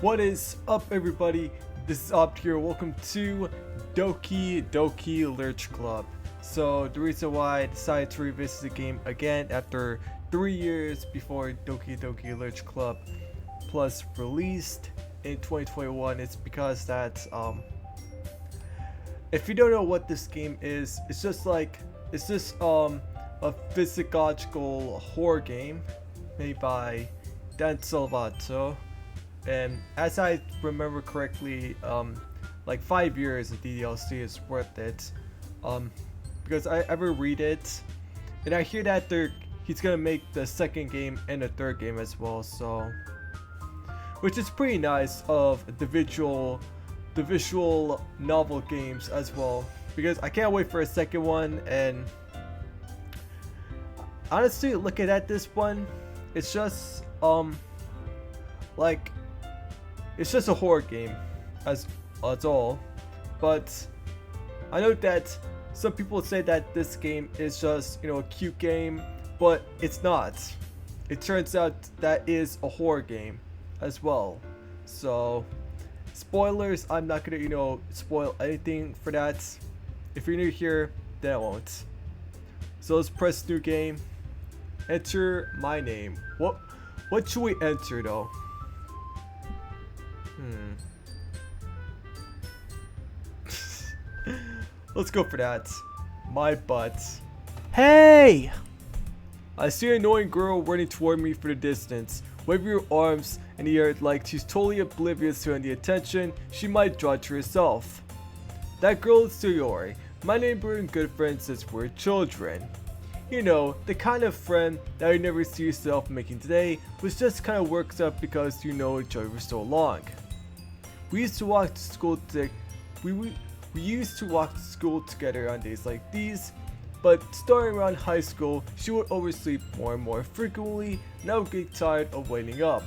What is up, everybody? This is Opt here. Welcome to Doki Lurch Club. So the reason why I decided to revisit the game again after 3 years before Doki Lurch Club Plus released in 2021 is because that if you don't know what this game is, it's just a physiological horror game made by Dan Salvato. And as I remember correctly, like 5 years of DLC is worth it, because I ever read it, and I hear that he's gonna make the second game and the third game as well. So, which is pretty nice of the visual novel games as well, because I can't wait for a second one. And honestly, looking at this one, it's just like. It's just a horror game as all, but I know that some people say that this game is just, a cute game, but it's not. It turns out that is a horror game as well. So, spoilers, I'm not gonna, spoil anything for that. If you're new here, then I won't. So let's press new game. Enter my name. What should we enter though? Let's go for that. My butt. Hey! I see an annoying girl running toward me from the distance. Wave your arms in the air like she's totally oblivious to any attention she might draw to herself. That girl is Sayori, my neighbor and good friend since we're children. You know, the kind of friend that you never see yourself making today, which just kind of works out because you know each other for so long. We used to walk to school we used to walk to school together on days like these, but starting around high school, she would oversleep more and more frequently, and I would get tired of waiting up.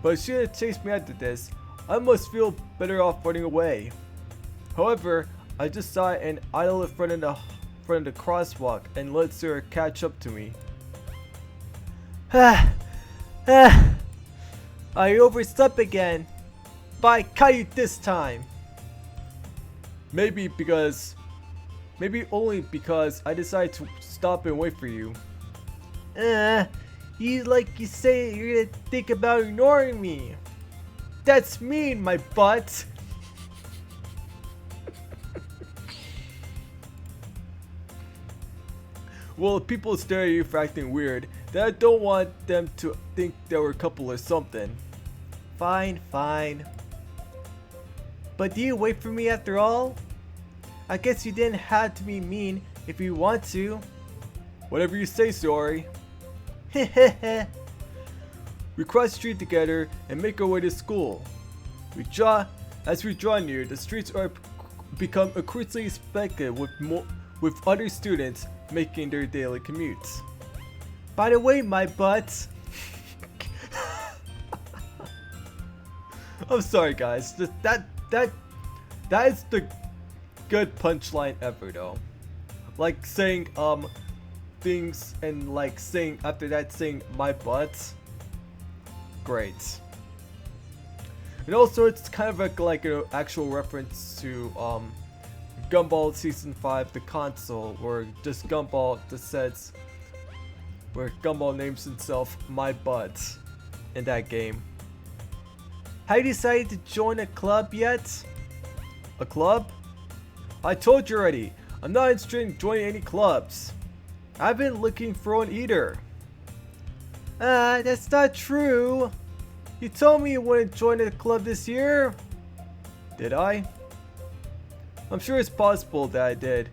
But if she had chased me after this, I must feel better off running away. However, I just saw an idle in front of the crosswalk and let her catch up to me. I overslept again, but I caught you this time. Maybe only because I decided to stop and wait for you. You say you're gonna think about ignoring me. That's mean, my butt. Well, if people stare at you for acting weird, then I don't want them to think they were a couple or something. Fine. But do you wait for me after all? I guess you didn't have to be mean if you want to. Whatever you say, sorry. We cross the street together and make our way to school. As we draw near, the streets are become increasingly speculated with other students making their daily commutes. By the way, my butt. I'm sorry, guys. That is the good punchline ever, though. Like saying things and like saying after that saying my butt. Great. And also it's kind of like an actual reference to Gumball Season 5, the console, where just Gumball just says where Gumball names himself my butt in that game. Have you decided to join a club yet? A club? I told you already, I'm not interested in joining any clubs. I've been looking for one either. That's not true. You told me you wouldn't join a club this year. Did I? I'm sure it's possible that I did.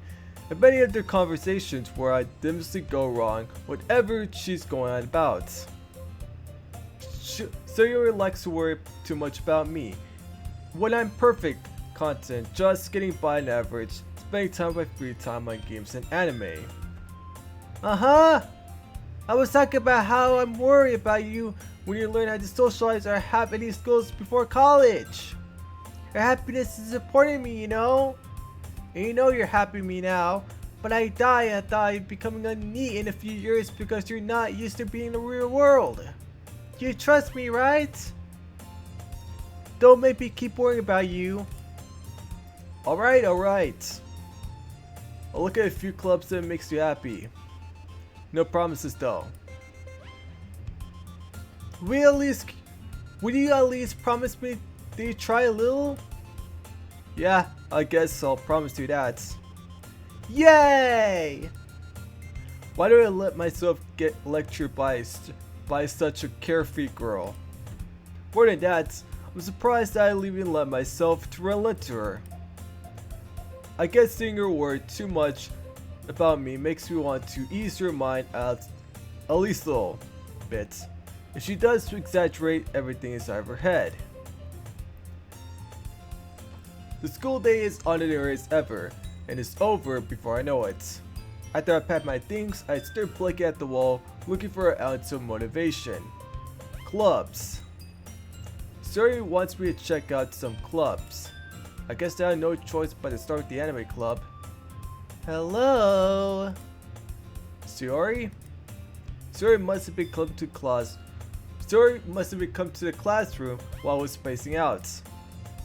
And many other conversations where I didn't go wrong, whatever she's going on about. Sayori likes to worry too much about me. When I'm perfect content, just getting by an average, spending time with my free time on games and anime. I was talking about how I'm worried about you when you learn how to socialize or have any skills before college. Your happiness is important to me, you know? And you know you're happy with me now, but I thought you're becoming neat in a few years because you're not used to being in the real world. You trust me, right? Don't make me keep worrying about you. Alright, alright. I'll look at a few clubs that makes you happy. No promises though. Would you at least promise me that you try a little? Yeah, I guess I'll promise you that. Yay! Why do I let myself get lectured by such a carefree girl? More than that, I'm surprised that I even let myself to relent to her. I guess seeing her worry too much about me makes me want to ease her mind out at least a little bit. If she does exaggerate everything inside of her head. The school day is ordinary as ever, and is over before I know it. After I packed my things, I stared blankly at the wall, looking for an ounce of motivation. Clubs. Suri wants me to check out some clubs. I guess I had no choice but to start with the anime club. Hello? Suri? Suri must have been come to class. Suri must have been come to the classroom while I was spacing out.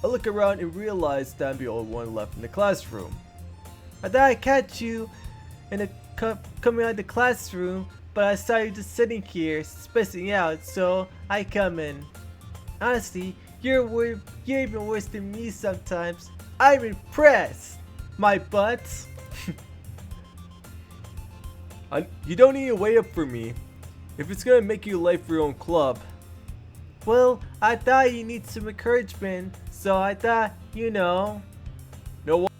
I look around and realize that I'm the only one left in the classroom. I thought I'd catch you coming out of the classroom, but I saw you just sitting here spacing out, so I come in. Honestly, you're even worse than me sometimes. I'm impressed, my butt. You don't need to wait up for me. If it's gonna make you late for your own club. Well, I thought you need some encouragement, so I thought, you know. No what?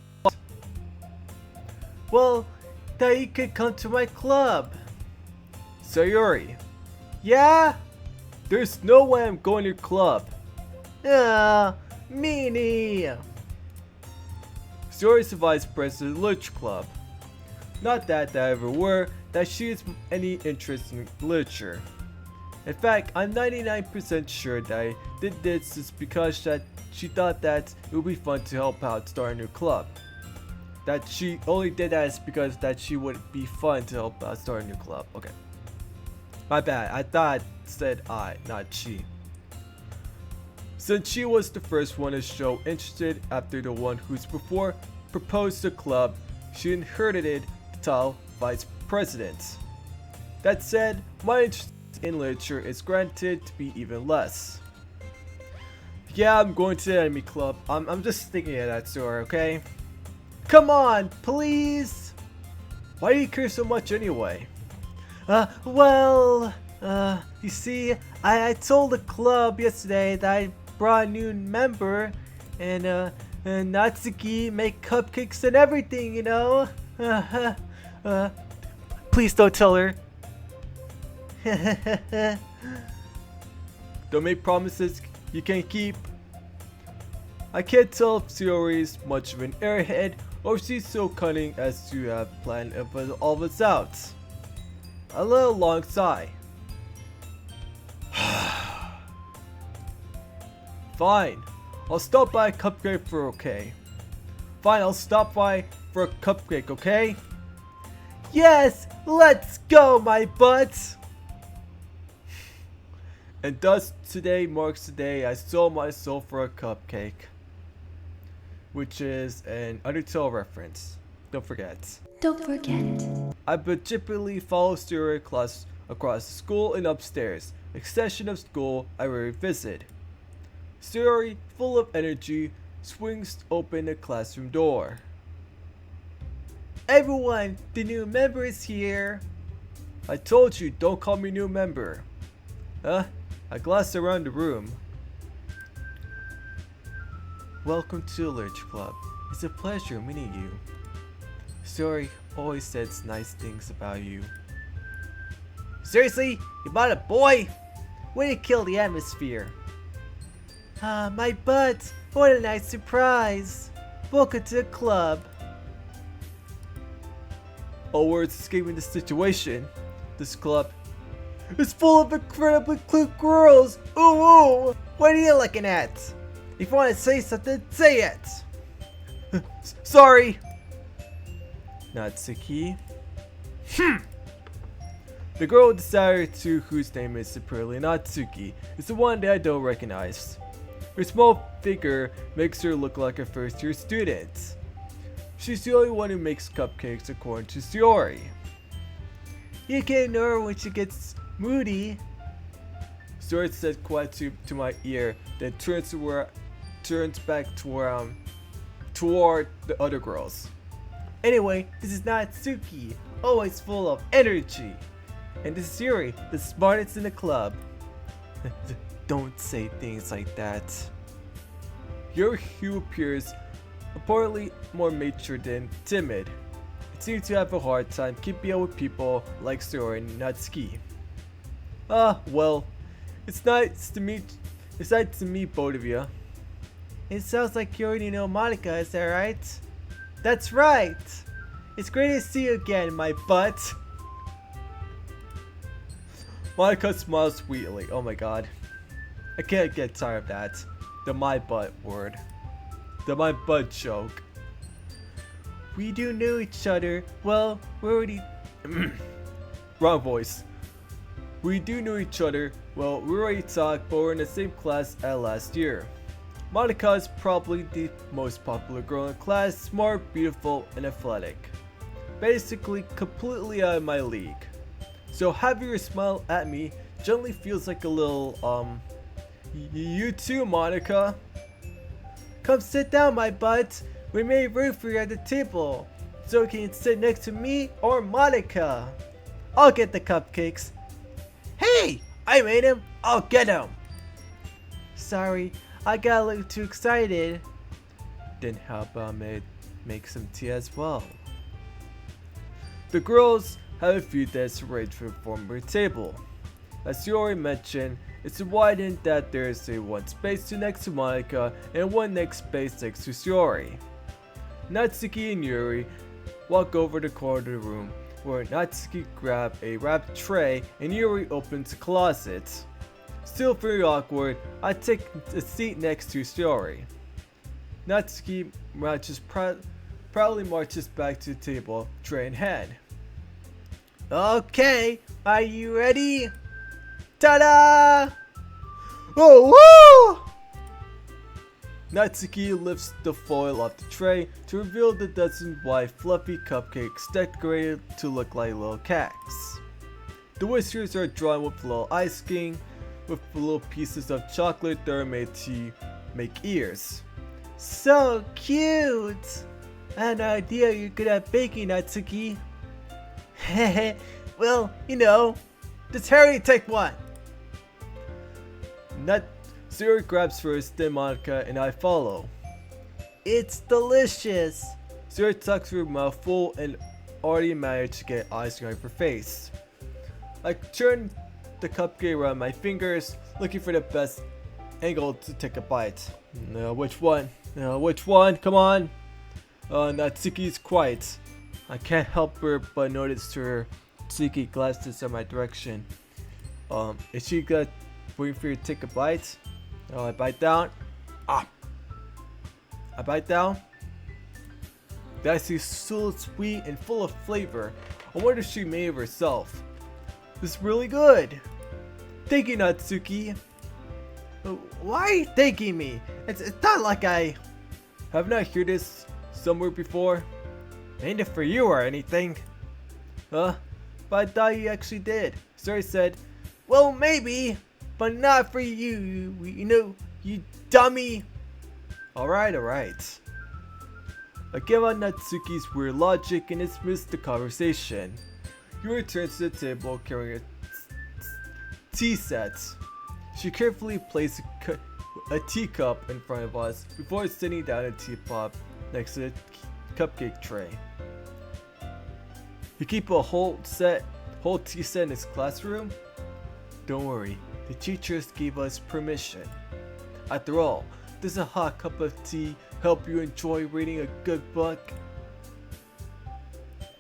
Well, that you could come to my club. Sayori. Yeah? There's no way I'm going to your club. Meanie. Sayori's the vice president of the literature club. Not that I ever were that she has any interest in literature. In fact, I'm 99% sure that I did this just because she thought that it would be fun to help out start a new club. That she only did that is because that she would be fun to help out start a new club. Okay. My bad. I thought I said I, not she. Since she was the first one to show interest after the one who's before proposed the club, she inherited the title vice president. That said, my interest in literature is granted to be even less. Yeah, I'm going to the anime club. I'm just thinking of that, Sora, okay? Come on, please! Why do you care so much anyway? You see, I told the club yesterday that I brought a new member, and Natsuki make cupcakes and everything, you know? Please don't tell her. Don't make promises you can't keep. I can't tell if Sayori is much of an airhead or if she's so cunning as to have planned all of us out. A little long sigh. Fine, I'll stop by a cupcake for okay. Fine, I'll stop by for a cupcake, okay? Yes, let's go, my butt! And thus today marks the day I sold my soul for a cupcake. Which is an Undertale reference. Don't forget. Don't forget. I particularly follow Stereo class across the school and upstairs, extension of school I rarely visit. Stereo, full of energy, swings open the classroom door. Everyone, the new member is here. I told you, don't call me new member. Huh? I glanced around the room. Welcome to the Literature Club. It's a pleasure meeting you. Story always says nice things about you. Seriously? You bought a boy? Way to kill the atmosphere. My butt. What a nice surprise. Welcome to the club. All words escaping the situation. This club is full of incredibly cute girls. Ooh, ooh. What are you looking at? If you want to say something, say it. Sorry. Natsuki. The girl with the desire to whose name is superiorly Natsuki is the one that I don't recognize. Her small figure makes her look like a first-year student. She's the only one who makes cupcakes according to Shiori. You can't know her when she gets moody. Shiori said quietly to my ear, then turns back toward the other girls. Anyway, this is Natsuki, always full of energy. And this is Yuri, the smartest in the club. Don't say things like that. Yuri, who appears apparently more mature than timid, it seems to have a hard time keeping up with people like Shiori and Natsuki. Well, it's nice to meet both of you. It sounds like you already know Monica, is that right? That's right! It's great to see you again, my butt! Monica smiles sweetly. Oh my god. I can't get tired of that. The my butt word. The my butt joke. We do know each other. Well, we're already... Wrong voice. We do know each other. Well, we already talked, but we're in the same class as last year. Monica is probably the most popular girl in class, smart, beautiful, and athletic. Basically, completely out of my league. So having her smile at me generally feels like a little, you too, Monica. Come sit down, my butt. We made room for you at the table, so you can sit next to me or Monica. I'll get the cupcakes. Hey, I made him. I'll get him. Sorry, I got a little too excited. Then how about make some tea as well? The girls have a few desks arranged for the former table. As you already mentioned, it's widened that there is a one space next to Monica and one next space next to Shiori. Natsuki and Yuri walk over the corner of the room, where Natsuki grabs a wrapped tray and Yuri opens a closet. Still very awkward, I take a seat next to Shiori. Natsuki proudly marches back to the table, tray in hand. Okay, are you ready? Ta-da! Oh, woo! Natsuki lifts the foil off the tray to reveal the dozen white fluffy cupcakes decorated to look like little cats. The whiskers are drawn with little icing, with little pieces of chocolate that are made to make ears. So cute! I had no idea you're good at baking, Natsuki. Hehe, well, you know, just hurry and take one. Shiori grabs first, then Monica, and I follow. It's delicious! Shiori tucks her mouth full and already managed to get icing on her face. I turn the cupcake around my fingers, looking for the best angle to take a bite. Which one? Which one? Come on! Natsuki's quiet. I can't help her but notice her cheeky glances in my direction. Is she waiting for you to take a bite? I bite down. I bite down. The ice is so sweet and full of flavor. I wonder if she made it herself. This is really good. Thank you, Natsuki. Why are you thanking me? It's not like I... Haven't I heard this somewhere before? Ain't it for you or anything? But I thought you actually did. Shiori said, well, maybe, but not for you, you know, you dummy. Alright. I give out Natsuki's weird logic and dismiss the conversation. He returns to the table carrying a tea set. She carefully places a teacup in front of us before sitting down a teapot next to the cupcake tray. You keep a whole tea set in his classroom? Don't worry, the teachers gave us permission. After all, does a hot cup of tea help you enjoy reading a good book?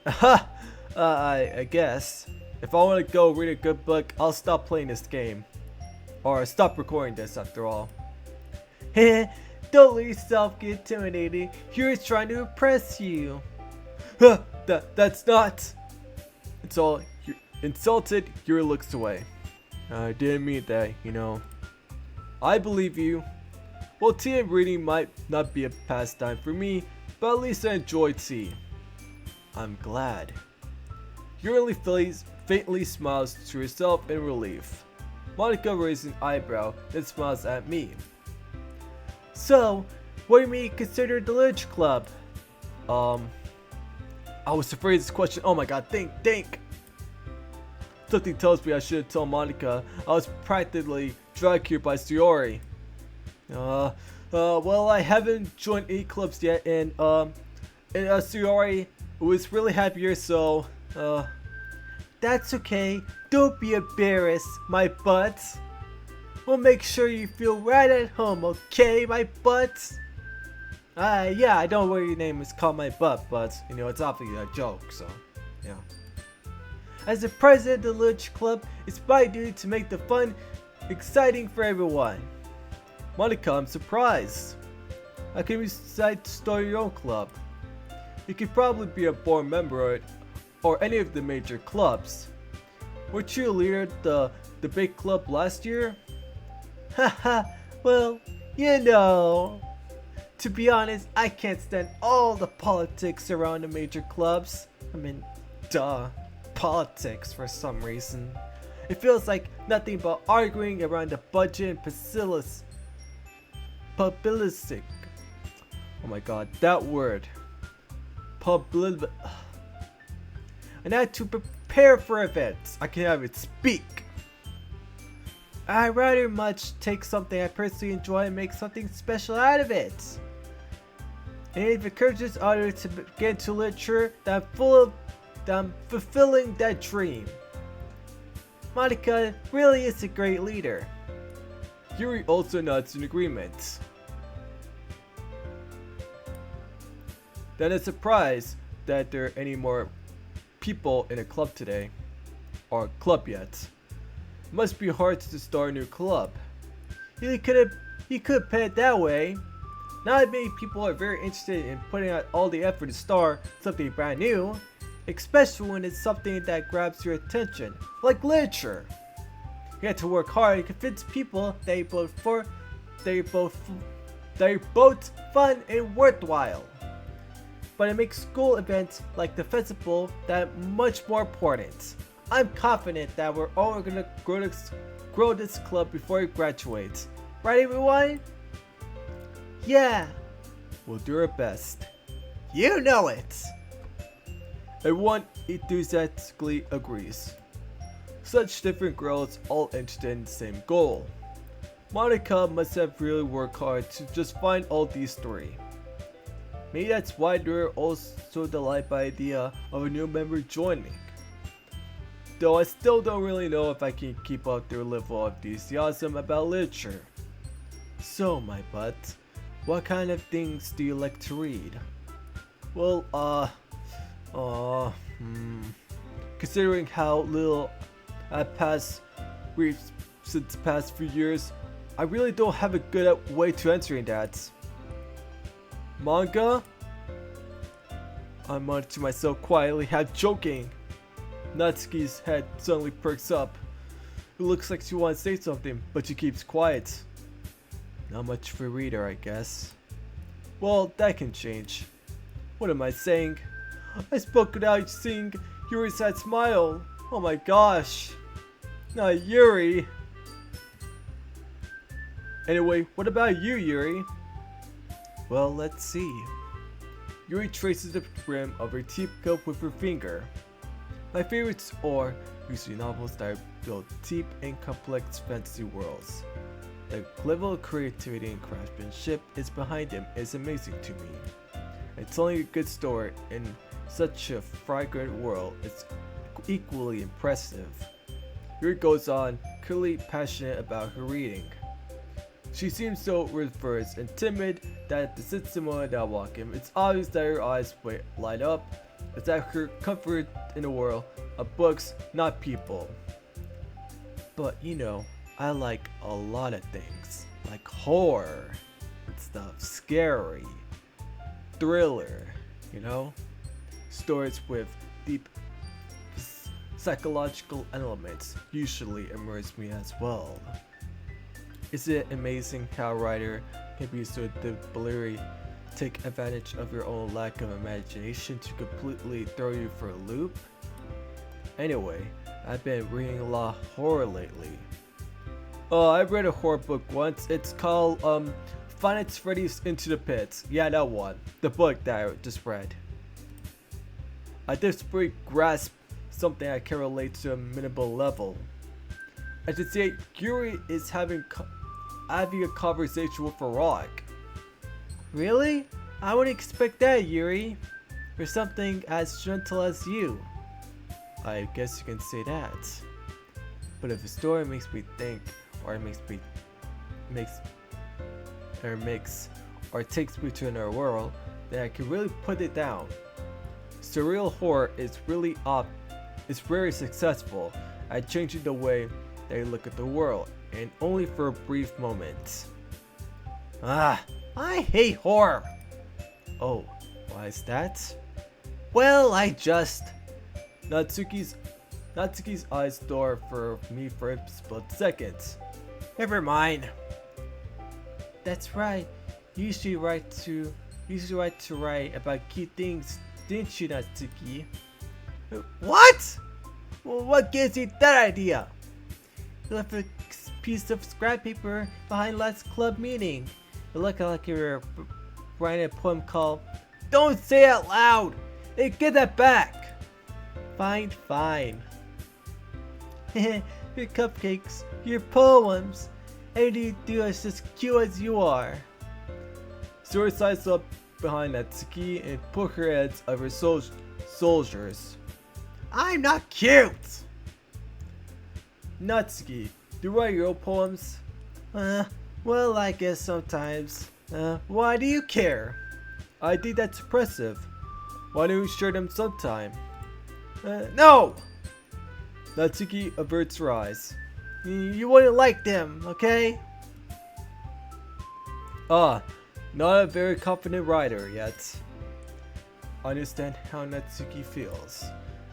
Aha! I guess. If I want to go read a good book, I'll stop playing this game. Or stop recording this after all. Heh, don't let yourself get intimidated. Yuri's trying to impress you. Huh, that's not. It's all insulted. Yuri looks away. I didn't mean that, you know. I believe you. Well, tea and reading might not be a pastime for me, but at least I enjoy tea. I'm glad. Yuri faintly smiles to herself in relief. Monica raises an eyebrow, then smiles at me. So, what do you mean consider the Literature Club? I was afraid of this question. Oh my god, think. Something tells me I should have told Monica I was practically dragged here by Sayori. Well, I haven't joined any clubs yet, and Sayori was really happy here, so, that's okay. Don't be embarrassed, my butt. We'll make sure you feel right at home, okay, my butt? Yeah, I don't know what your name is called my butt, but, you know, it's obviously a joke, so, yeah. As the president of the Literature Club, it's my duty to make the fun exciting for everyone. Monica, I'm surprised. How can you decide to start your own club? You could probably be a board member or any of the major clubs. Weren't you a leader at the big club last year? Haha, well, you know. To be honest, I can't stand all the politics around the major clubs. I mean, duh. Politics for some reason. It feels like nothing but arguing around the budget and publicistic. Oh my god, that word. And I had to prepare for events. I can have it speak. I rather much take something I personally enjoy and make something special out of it. And it encourages others to get into literature that I'm fulfilling that dream. Monica really is a great leader. Yuri also nods in agreement. Then it's a surprise that there are any more people in a club today. Or club yet. It must be hard to start a new club. You could put it that way. Not many people are very interested in putting out all the effort to start something brand new. Especially when it's something that grabs your attention, like literature. You have to work hard to convince people they're both fun and worthwhile. But it makes school events like the festival that much more important. I'm confident that we're all gonna grow this club before it graduates. Right, everyone? Yeah. We'll do our best. You know it! Everyone enthusiastically agrees. Such different girls all interested in the same goal. Monica must have really worked hard to just find all these three. Maybe that's why they're also delighted by the idea of a new member joining. Though I still don't really know if I can keep up their level of enthusiasm about literature. So, my butt, what kind of things do you like to read? Well, considering how little I've read since the past few years, I really don't have a good way to answering that. Manga? I muttered to myself quietly, half joking. Natsuki's head suddenly perks up. It looks like she wants to say something, but she keeps quiet. Not much for a reader, I guess. Well, that can change. What am I saying? I spoke without seeing Yuri's sad smile. Oh my gosh. Not Yuri. Anyway, what about you, Yuri? Well, let's see. Yuri traces the brim of her teacup with her finger. My favorites are usually novels that build deep and complex fantasy worlds. The level of creativity and craftsmanship is behind them is amazing to me. And telling a good story in such a fragrant world is equally impressive. Yuri goes on, clearly passionate about her reading. She seems so reserved and timid that at the instant moment I walk in, it's obvious that her eyes light up. It's that her comfort in the world of books, not people. But you know, I like a lot of things, like horror and stuff, scary, thriller, you know? Stories with deep psychological elements usually immerse me as well. Isn't it amazing how a writer can be so deliberately take advantage of your own lack of imagination to completely throw you for a loop? Anyway, I've been reading a lot of horror lately. I read a horror book once. It's called Five Freddy's Into the Pits. Yeah, that one. The book that I just read. I desperately grasp something I can relate to a minimal level. I should say, Yuri is having a conversation with a rock. Really? I wouldn't expect that, Yuri. For something as gentle as you. I guess you can say that. But if a story makes me think, or takes me to another world, then I can really put it down. Surreal horror is very successful at changing the way that you look at the world, and only for a brief moment. I hate horror! Oh, why is that? Well, Natsuki's eyes door for me for a split second. Never mind. That's right. You used to write about key things, didn't you, Natsuki? What? Well, what gives you that idea? You left a piece of scrap paper behind last club meeting. You look like you're writing a poem called "Don't Say It Out Loud." Hey, get that back. Fine. Your cupcakes, your poems. Anything you do is as cute as you are. Sora sized up behind Natsuki and put her heads of her soldiers. I'm not cute! Natsuki, do you write your own poems? Well, I guess sometimes. Why do you care? I think that's impressive. Why don't you share them sometime? No! Natsuki averts her eyes. You wouldn't like them, okay? Not a very confident writer yet. I understand how Natsuki feels.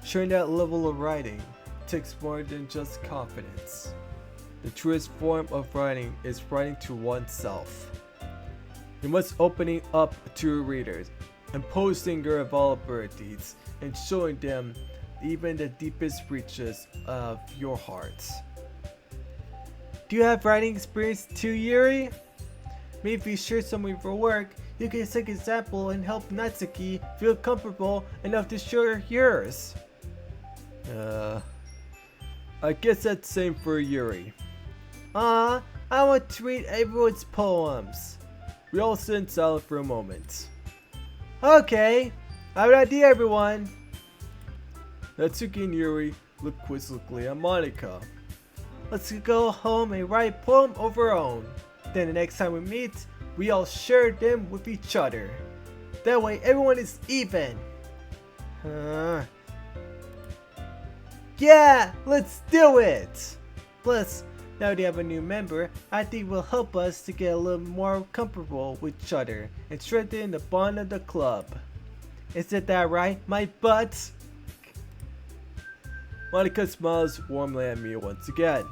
Sharing that level of writing takes more than just confidence. The truest form of writing is writing to oneself. You must opening up to your readers, imposing your vulnerabilities, and showing them even the deepest reaches of your heart. Do you have writing experience too, Yuri? Maybe if you share some of your work, you can take an example and help Natsuki feel comfortable enough to share yours. I guess that's the same for Yuri. I want to read everyone's poems. We all sit in silence for a moment. Okay, I have an idea, everyone. Natsuki and Yuri look quizzically at Monica. Let's go home and write a poem of our own. Then the next time we meet, we all share them with each other. That way everyone is even. Yeah, let's do it! Plus, now they have a new member, I think will help us to get a little more comfortable with each other and strengthen the bond of the club. Isn't that right, my butt? Monica smiles warmly at me once again.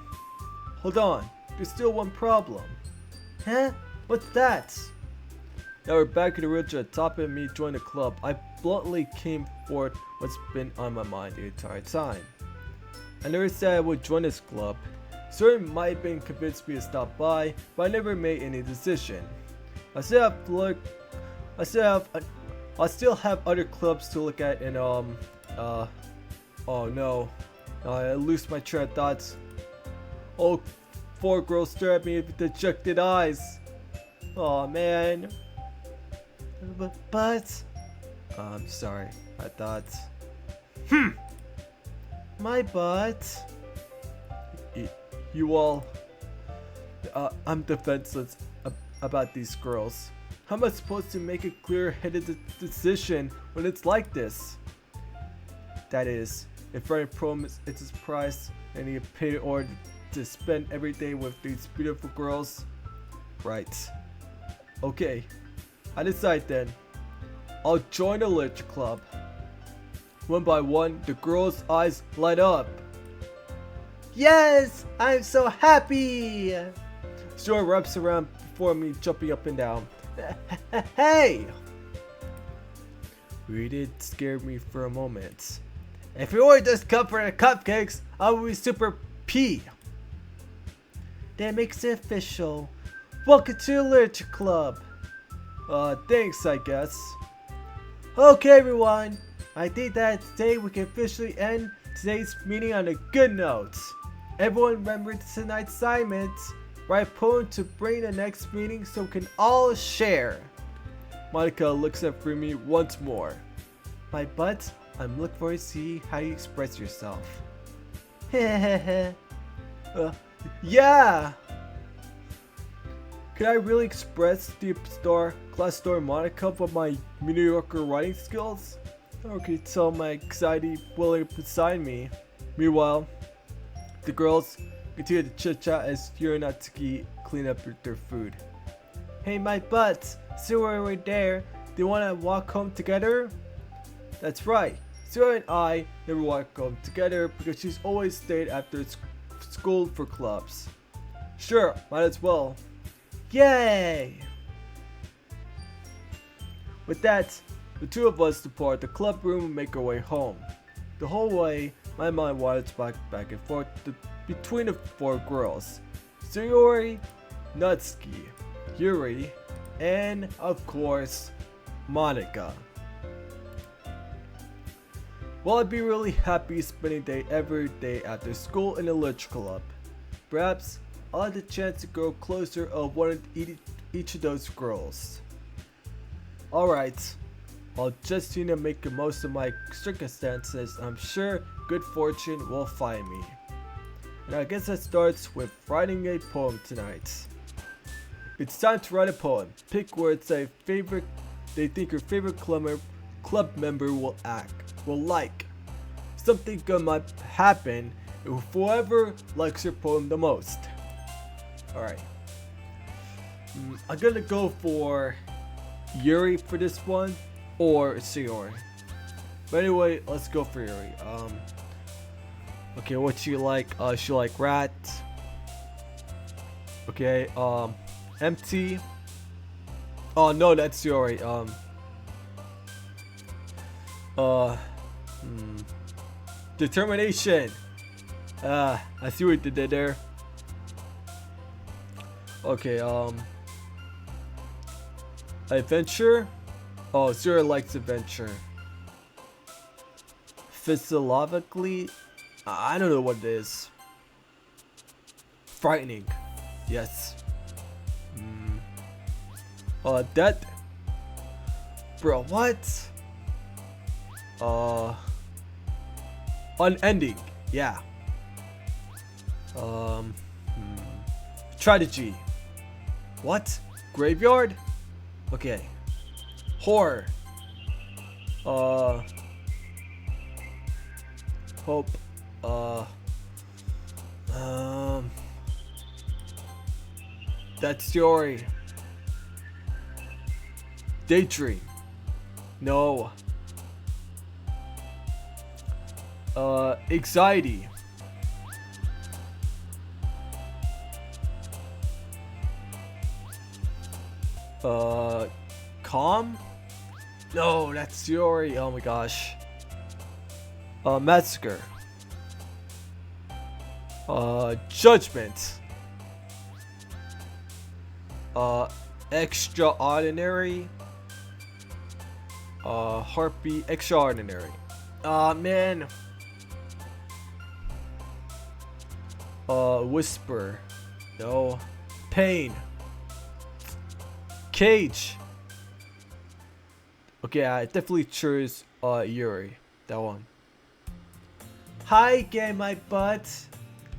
Hold on, there's still one problem. Huh? What's that? Now we're back in the real at top of me join the club. I bluntly came forward what's been on my mind the entire time. I never said I would join this club. Sora might have been convinced me to stop by, but I never made any decision. I still have other clubs to look at and oh no. I lost my train of thoughts. Oh, 4 girls stare at me with dejected eyes. Oh man. But I'm sorry. I thought. My butt. You all. I'm defenseless about these girls. How am I supposed to make a clear-headed decision when it's like this? That is, if writing poems is his price and he paid in order to spend every day with these beautiful girls. Right. Okay. I decide then. I'll join the literature club. One by one, the girls' eyes light up. Yes! I'm so happy! Sora wraps around before me, jumping up and down. Hey! Really did scare me for a moment. If you order this cup for the cupcakes, I will be Super P. That makes it official. Welcome to the Literature Club. Thanks, I guess. Okay, everyone. I think that today we can officially end today's meeting on a good note. Everyone remember tonight's assignment. Write a poem to bring the next meeting so we can all share. Monica looks up for me once more. My butt, I'm looking forward to see how you express yourself. Yeah! Can I really express the class star Monica with my mediocre writing skills? Or can you tell my anxiety willing beside me? Meanwhile, the girls continue to chit-chat as Yuri and Natsuki clean up their food. Hey, my butt! See where we're there? Do you want to walk home together? That's right. Sarah and I never walk home together because she's always stayed after school for clubs. Sure, might as well. Yay! With that, the two of us depart the club room and make our way home. The whole way, my mind wanders back and forth between the four girls. Sayori, Natsuki, Yuri, and, of course, Monica. Well, I'd be really happy spending every day after school in a literature club. Perhaps I'll have the chance to grow closer of one of each of those girls. Alright, I'll just need to make the most of my circumstances. I'm sure good fortune will find me. And I guess that starts with writing a poem tonight. It's time to write a poem. Pick words they think your favorite club member will like. Something good might happen if whoever likes your poem the most. Alright. I'm gonna go for Yuri for this one, or Sayori. But anyway, let's go for Yuri. Okay, what she like? She like rat. Okay, empty. Oh no, that's Yuri. Determination. I see what they did there. Okay, adventure. Oh, Zero likes adventure. Physiologically, I don't know what it is. Frightening. Yes. That. Bro, what? Unending. Yeah. Strategy. What? Graveyard? Okay. Horror. Hope. That story. Daydream. No. Anxiety. Calm? No, that's Yuri. Oh my gosh. Massacre. Judgment. Extraordinary. Heartbeat. Extraordinary. Man. Whisper. No. Pain. Cage. Okay, I definitely chose Yuri. That one. Hi again, my butt.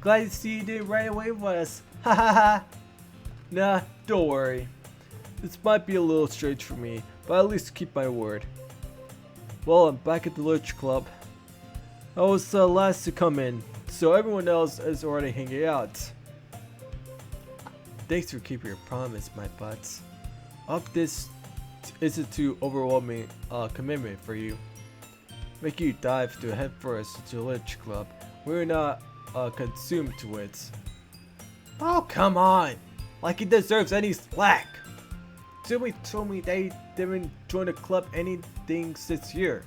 Glad to see you did right away with us. Ha ha ha. Nah, don't worry. This might be a little strange for me, but at least keep my word. Well, I'm back at the Literature Club. I was last to come in, so everyone else is already hanging out. Thanks for keeping your promise, my butts. Hope this isn't too overwhelming commitment for you. Make you dive to head first into the Literature Club. We're not consumed to it. Oh, come on! like he deserves any slack. Sumi told me they didn't join the club anything this year.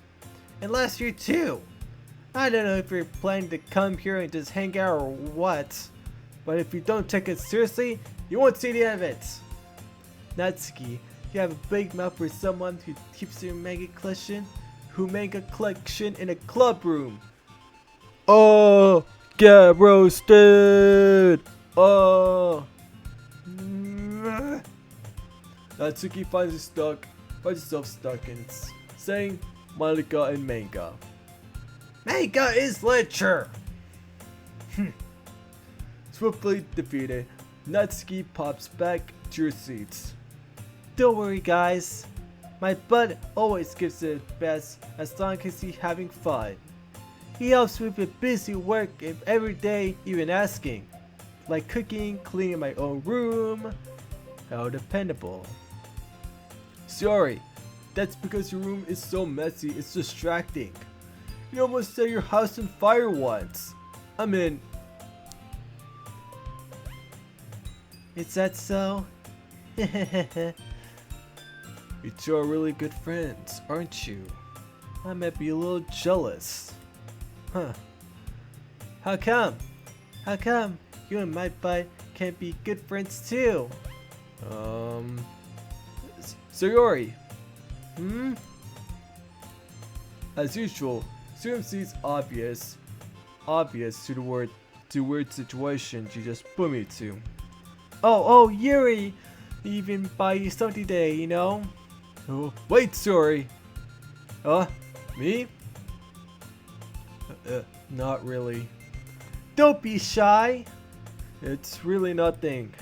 And last year too. I don't know if you're planning to come here and just hang out or what. But if you don't take it seriously, you won't see the end of it. Natsuki, you have a big mouth for someone who keeps your manga collection in a club room. Oh, get roasted! Oh. Natsuki finds herself stuck in saying manga and manga. Manga is literature! Swiftly defeated, Natsuki pops back to her seats. Don't worry guys, my bud always gives it his best as long as he's having fun. He helps me with busy work every day, even asking. Like cooking, cleaning my own room. How dependable. Sorry, that's because your room is so messy it's distracting. You almost set your house on fire once. I mean... Is that so? You two are really good friends, aren't you? I might be a little jealous. Huh. How come? How come you and my bud can't be good friends too? Sayori. As usual, Surum sees obvious to the weird situation you just put me to. Oh, Yuri! Even buy you something today, you know? Oh, wait, sorry. Me? Not really. Don't be shy! It's really nothing.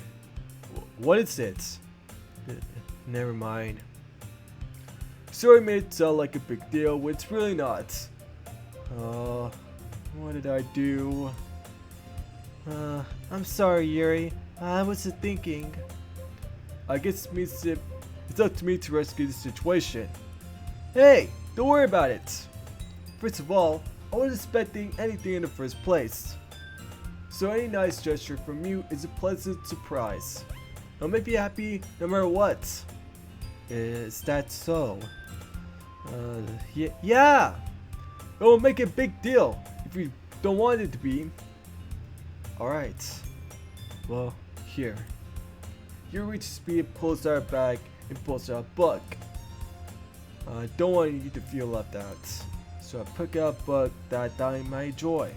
What is it? Never mind. Sorry made it sound like a big deal, but it's really not. What did I do? I'm sorry, Yuri. I wasn't thinking. I guess it's up to me to rescue the situation. Hey, don't worry about it. First of all, I wasn't expecting anything in the first place. So any nice gesture from you is a pleasant surprise. I'll make you happy no matter what. Is that so? Yeah! It will make a big deal if you don't want it to be. Alright. Well, here. You reach speed, pulls out a bag, and pulls out a book. I don't want you to feel left out. So I pick out a book that I might enjoy.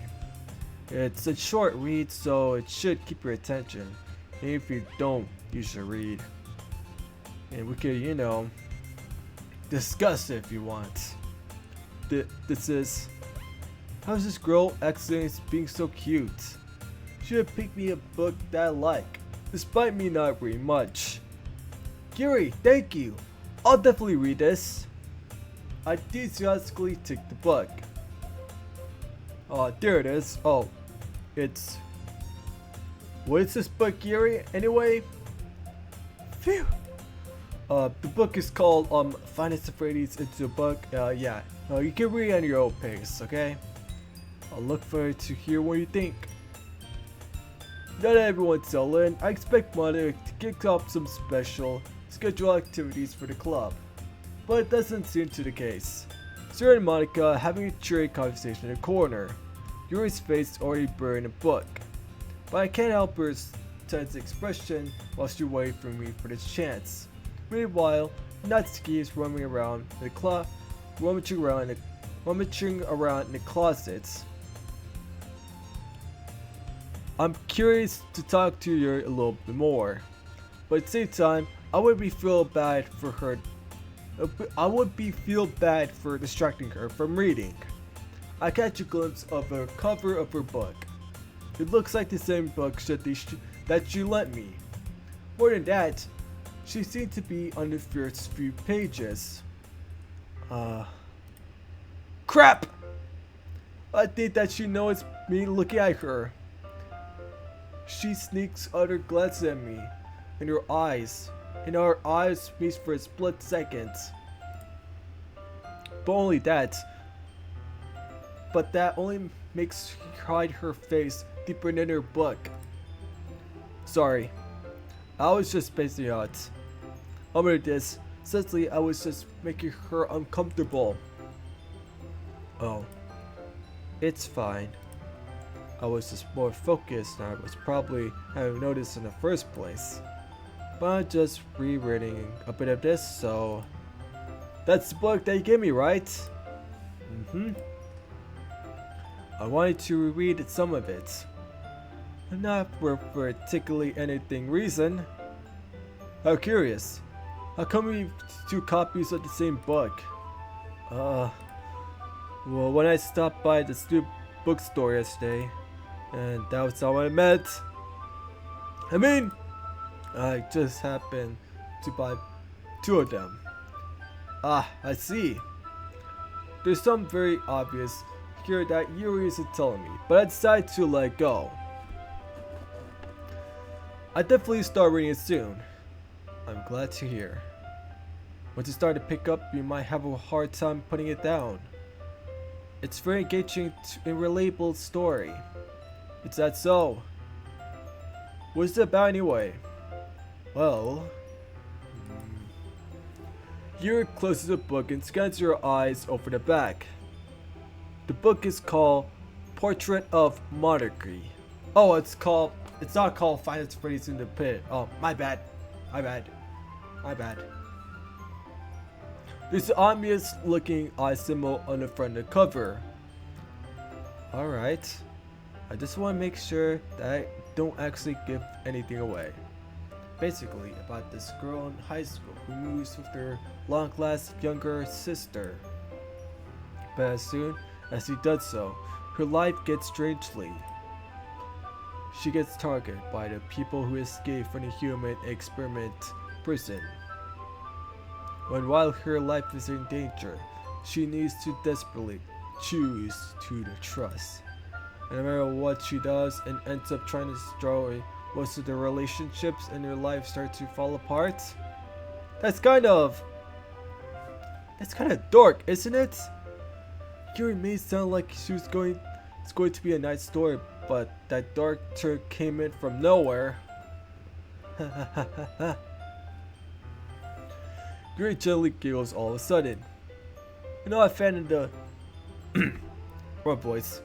It's a short read, so it should keep your attention. And if you don't, you should read. And we could, you know, discuss it if you want. This is... How's this girl excellent being so cute? She would pick me a book that I like, despite me not reading much. Yuri, thank you. I'll definitely read this. I enthusiastically take the book. There it is. Oh, it's... What is this book, Yuri, anyway? Phew. The book is called Finest of Freddy's into a book. Yeah. You can read on your own pace, okay? I'll look forward to hear what you think. Now that everyone's settled in, I expect Monica to kick off some special scheduled activities for the club. But it doesn't seem to be the case. Sarah and Monica having a cheery conversation in a corner. Yuri's face already buried in a book. But I can't help her tense expression while she waits for me for this chance. Meanwhile, Natsuki is rummaging around in the closets. I'm curious to talk to her a little bit more, but at the same time, I would feel bad for distracting her from reading. I catch a glimpse of the cover of her book. It looks like the same book that she lent me. More than that, she seemed to be on the first few pages. Crap! I think that she knows me looking at her. She sneaks other glances at me, and her eyes meet for a split second. But that only makes her hide her face deeper in her book. Sorry, I was just spacing out. Over this, essentially I was just making her uncomfortable. Oh, it's fine. I was just more focused than I was probably having noticed in the first place. But I'm just rereading a bit of this, so... That's the book that you gave me, right? I wanted to reread some of it. Not for particularly anything reason. How curious. How come we have 2 copies of the same book? Well, when I stopped by the stupid bookstore yesterday, and that was all I meant. I mean, I just happened to buy 2 of them. Ah, I see. There's some very obvious here that Yuri isn't telling me, but I decided to let go. I definitely start reading it soon. I'm glad to hear. Once you start to pick up, you might have a hard time putting it down. It's very engaging and relatable story. Is that so? What's it about anyway? Well... Yuri closes the book and scans your eyes over the back. The book is called Portrait of Monarchy. Oh, it's not called Finance Freddy's in the Pit. Oh, my bad. There's an ominous looking eye symbol on the front of the cover. Alright. I just want to make sure that I don't actually give anything away. Basically about this girl in high school who moves with her long-lost younger sister. But as soon as he does so, her life gets strangely. She gets targeted by the people who escaped from the human experiment prison. When while her life is in danger, she needs to desperately choose to trust. And no matter what she does and ends up trying to destroy most of the relationships in her life start to fall apart. That's kind of dark, isn't it? Yuri may sound like it's going to be a nice story, but that dark turn came in from nowhere. Yuri gently giggles all of a sudden. You're not a fan of the what voice?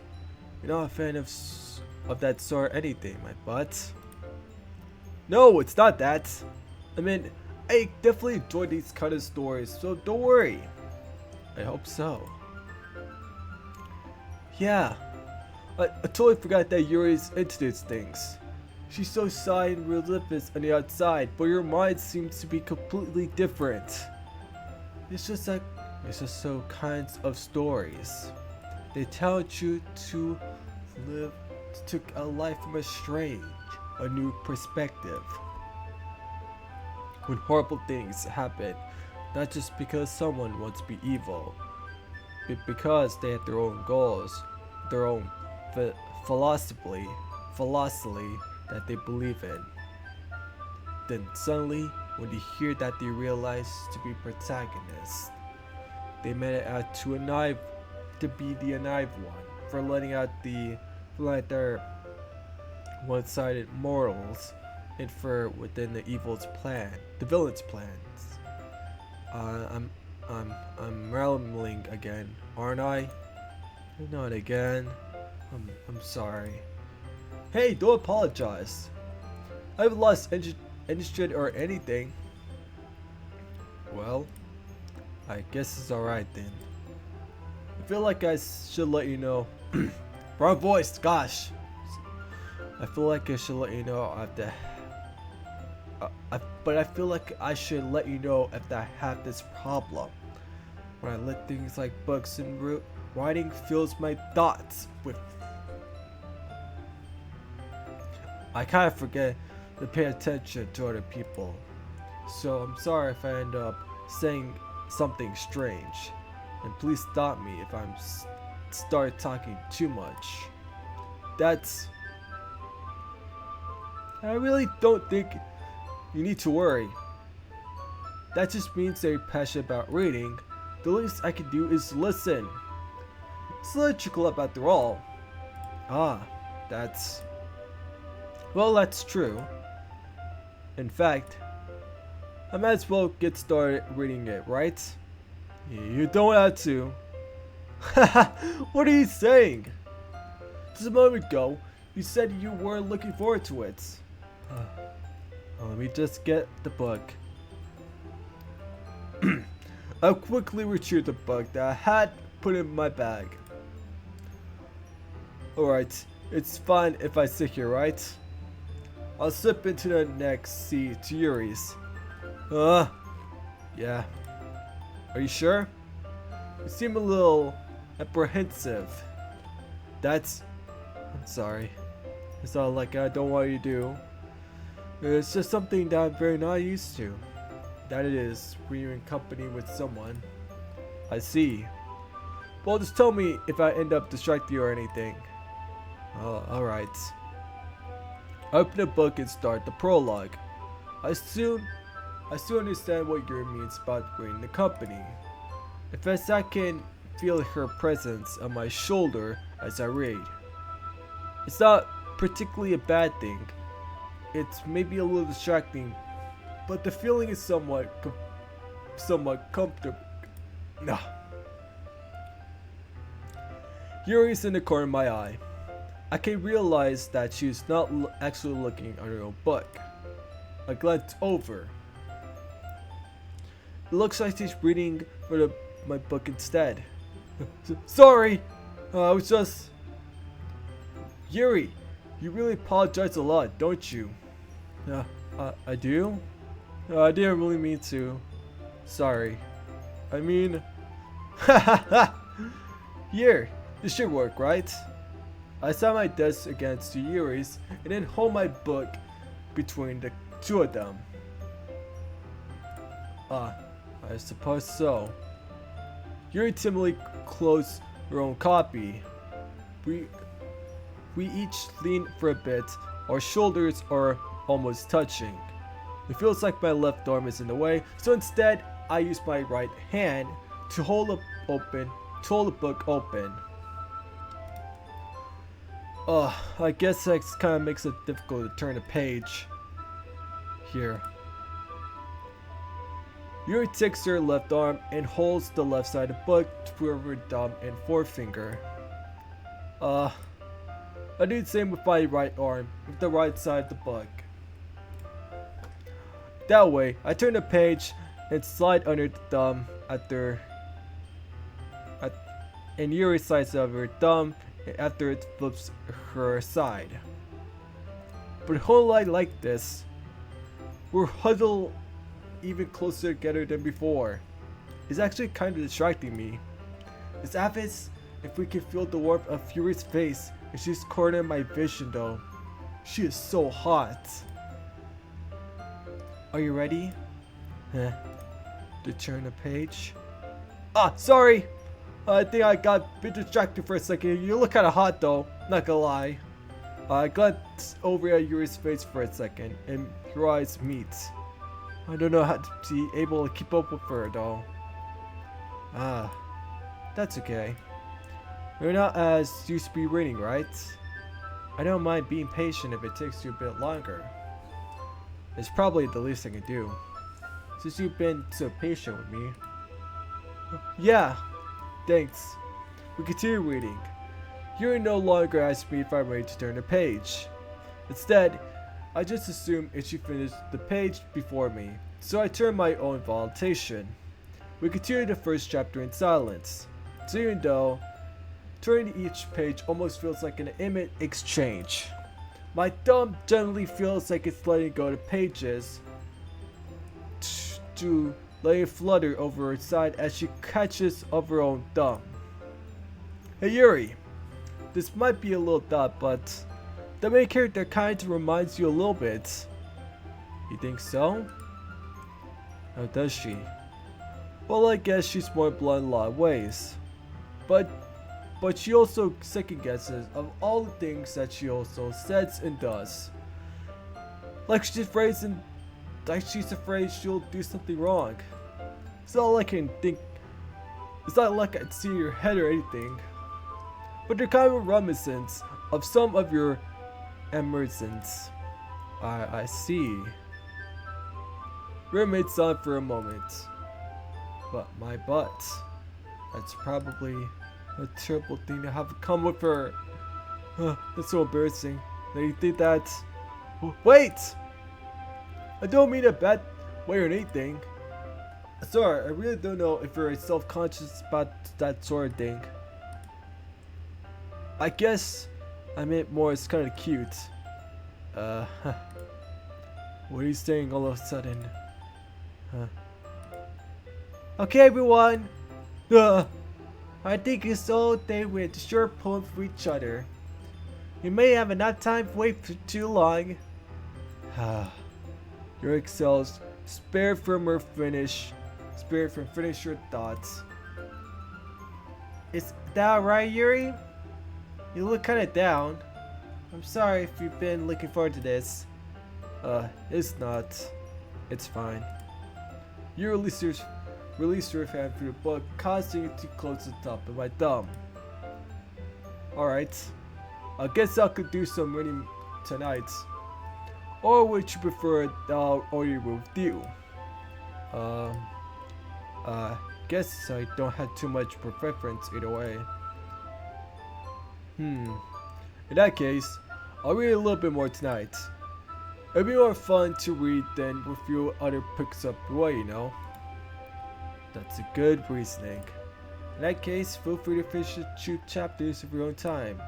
You're not a fan of that sort or anything, my butt. No, it's not that. I mean, I definitely enjoy these kind of stories, so don't worry. I hope so. Yeah, I totally forgot that Yuri's into these things. She's so shy and relentless on the outside, but your mind seems to be completely different. It's just so kinds of stories. They tell you to took a life from a strange, a new perspective. When horrible things happen, not just because someone wants to be evil, but because they have their own goals, their own philosophy that they believe in. Then suddenly, when they hear that they realize to be protagonists, they made it out to be the naive one for letting their one-sided morals infer within the villain's plans. I'm rambling again, aren't I? Not again. I'm sorry. Hey, don't apologize. I haven't lost interest or anything. Well, I guess it's alright then. I feel like I should let you know. Wrong voice, gosh. I feel like I should let you know but I feel like I should let you know if I have this problem. When I let things like books and writing fills my thoughts with. I kind of forget to pay attention to other people. So I'm sorry if I end up saying something strange. And please stop me if I'm start talking too much. I really don't think you need to worry. That just means that you're passionate about reading. The least I can do is listen. It's a little club after all. Well, that's true. In fact, I might as well get started reading it, right? You don't have to. What are you saying? Just a moment ago, you said you were looking forward to it. Let me just get the book. I quickly retrieved the book that I had put in my bag. Alright, it's fine if I sit here, right? I'll slip into the next seat to Yuri's. Yeah. Are you sure? You seem a little apprehensive. I'm sorry. It's not like I don't want you to do. It's just something that I'm very not used to. That it is when you're in company with someone. I see. Well, just tell me if I end up distracting you or anything. Alright. Open the book and start the prologue. I still understand what Yuri means about bringing the company. In fact, I can feel her presence on my shoulder as I read. It's not particularly a bad thing. It's maybe a little distracting, but the feeling is somewhat comfortable. Nah. Yuri's in the corner of my eye. I can realize that she's not actually looking at her own book. I glance over. It looks like she's reading my book instead. Sorry! I was just... Yuri, you really apologize a lot, don't you? I do? I didn't really mean to. Sorry. I mean... Here, this should work, right? I sat my desk against Yuri's and then hold my book between the two of them. I suppose so. Yuri timidly closed her own copy. We each lean for a bit. Our shoulders are almost touching. It feels like my left arm is in the way, so instead I use my right hand to hold the book open. I guess that kind of makes it difficult to turn a page. Here. Yuri takes her left arm and holds the left side of the book through her thumb and forefinger. I do the same with my right arm, with the right side of the book. That way, I turn the page and slide under the thumb and Yuri slides over her thumb after it flips her side. But a whole lot like this, we're huddled even closer together than before. It's actually kind of distracting me. It's obvious if we can feel the warmth of Yuri's face, and she's cornered my vision though. She is so hot. Are you ready? To turn the page. Sorry! I think I got a bit distracted for a second. You look kinda hot though, not gonna lie. I glanced over at Yuri's face for a second, and her eyes meet. I don't know how to be able to keep up with her though. That's okay. You're not as used to be reading, right? I don't mind being patient if it takes you a bit longer. It's probably the least I can do, since you've been so patient with me. Yeah, thanks. We continue reading. Yuri no longer asks me if I'm ready to turn the page. Instead, I just assume it should finish the page before me, so I turn my own voluntary. We continue the first chapter in silence, so even though turning each page almost feels like an image exchange. My thumb generally feels like it's letting go the pages to let it flutter over her side as she catches of her own thumb. Hey Yuri, this might be a little thought, but the main character kind of reminds you a little bit. You think so? How does she? Well, I guess she's more blunt in a lot of ways. But she also second guesses of all the things that she also says and does. Like she's afraid she'll do something wrong. It's not like I can see your head or anything. But they're kind of reminiscent of some of your emersons. I see. remained silent for a moment. But my butt. That's probably a terrible thing to have come with her. That's so embarrassing. Now you think that... Wait! I don't mean a bad way or anything. Sorry, I really don't know if you're self-conscious about that sort of thing. I guess I meant more it's kind of cute. What are you saying all of a sudden? Okay everyone! I think it's all day we had to share a poem for each other. You may have enough time to wait for too long. Your excels, spare from her finish. Spare from finish your thoughts. Is that alright, Yuri? You look kinda down. I'm sorry if you've been looking forward to this. It's not. It's fine. You released your hand through the book, causing it to close the top of my thumb. Alright. I guess I could do some reading tonight. Or would you prefer that I'll order with you? Guess I don't have too much preference either way. In that case, I'll read a little bit more tonight. It'll be more fun to read than with few other picks up away, you know? That's a good reasoning. In that case, feel free to finish the 2 chapters of your own time.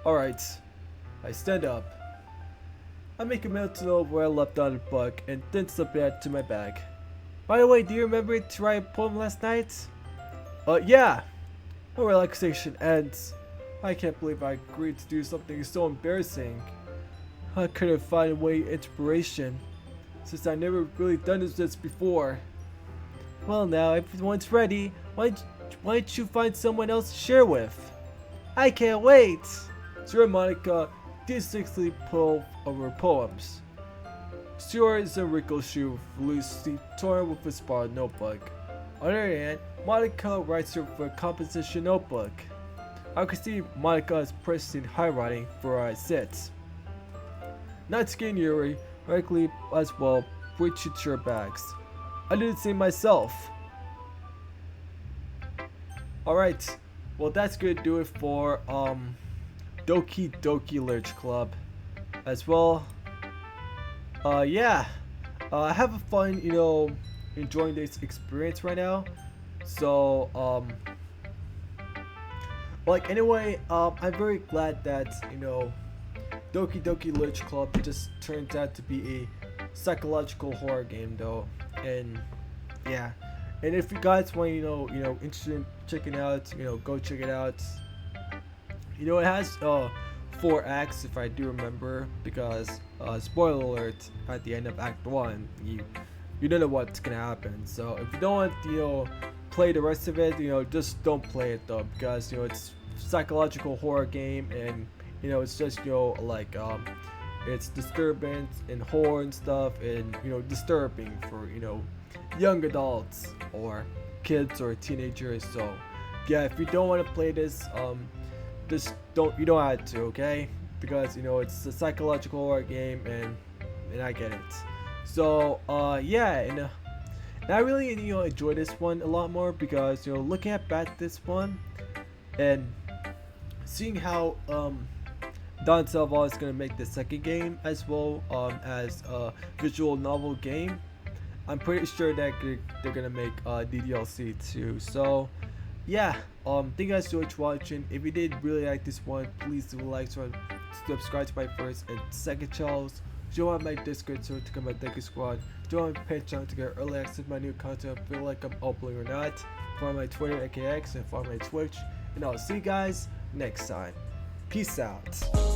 Alright, I stand up. I make a mental note where I left on the book and then slip it to my bag. By the way, do you remember to write a poem last night? Yeah! My relaxation ends. I can't believe I agreed to do something so embarrassing. I couldn't find a way inspiration, since I never really done this before. Well now, everyone's ready. Why don't you find someone else to share with? I can't wait! Sir Monica distinctly pull over poems. Stuart is a wrinkled shoe loosely torn with a spotted notebook. On the other hand, Monica writes her for a composition notebook. I can see Monica is pressing handwriting for where I sit. Not skin Yuri, likely as well, reach into your bags. I did the same myself. Alright, well that's gonna do it for Doki Literature Club. As well, yeah, I have a fun, you know, enjoying this experience right now. So, like anyway, I'm very glad that, you know, Doki Literature Club just turns out to be a psychological horror game though. And yeah, and if you guys want, you know, interested in checking out, you know, go check it out. You know, it has 4 acts if I do remember, because spoiler alert, at the end of Act 1 you don't know what's gonna happen. So if you don't want, you know, play the rest of it, you know, just don't play it though, because you know it's psychological horror game, and you know it's just, you know, like it's disturbing and horror and stuff, and you know, disturbing for, you know, young adults or kids or teenagers. So yeah, if you don't want to play this, just you don't have to, okay? Because you know it's a psychological horror game, and I get it. So yeah, and I really, you know, enjoy this one a lot more, because you know, looking at this one and seeing how Don Salval is gonna make the second game as well, as a visual novel game, I'm pretty sure that they're gonna make DDLC too. So yeah, thank you guys so much for watching. If you did really like this one, please do like, subscribe to my first and second channels. Join my Discord server to come my Doki squad. Join my Patreon to get early access to my new content. Feel like I'm uploading or not. Follow my Twitter aka X, and follow my Twitch. And I'll see you guys next time. Peace out.